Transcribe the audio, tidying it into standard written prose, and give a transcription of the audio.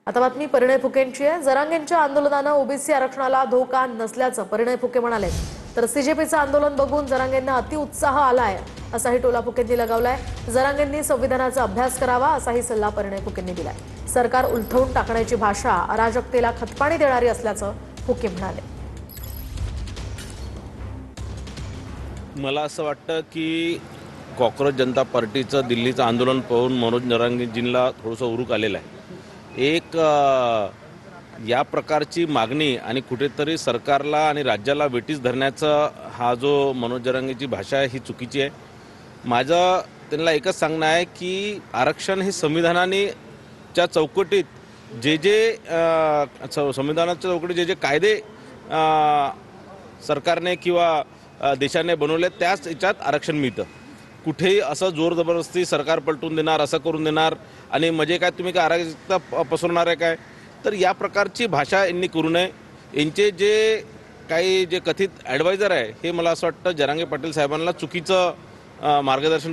आता बातमी परिणय फुकेंची आहे। जरांगेंच्या आंदोलनानं ओबीसी आरक्षणाला धोका नसल्याचं परिणय फुके म्हणाले। तर सीजेपीचं आंदोलन बघून जरांगेंना अतिउत्साह आलाय असाही टोला फुकेंनी लगावलाय। जरांगेंनी संविधानाचा अभ्यास करावा असाही सल्ला परिणय फुकेंनी दिलाय। सरकार उलथवून टाकण्याची भाषा अराजकतेला खतपाणी देणारी असल्याचं फुके म्हणाले। मला असं वाटतं की कॉक्रोच जनता पार्टीचं दिल्लीचं आंदोलन पाहून मनोज जरांगेंजींना थोडंसं उरूक आलेलं आहे। एक या प्रकारची मागणी आणि कुठेतरी सरकारला आणि राज्याला वेठीस धरण्याचा हा जो मनोज जरांगेंची भाषा आहे ही चुकीची आहे। माझं त्यांना एकच सांगणं आहे की आरक्षण हे संविधानाने च्या चौकटीत संविधानाच्या चौकटीत जे कायदे सरकारने किंवा देशाने बनवले त्याच याच्यात आरक्षण मिळतं। कुठेही असं जोर जबरदस्ती सरकार पलटून देणार, असं करून देणार आणि म्हणजे काय तुम्ही काय अराजकता पसरवणार आहे काय, तर या प्रकारची भाषा यांनी करू नये। यांचे जे काही जे कथित ॲडवायझर आहे हे मला असं वाटतं जरांगे पाटील साहेबांना चुकीचं मार्गदर्शन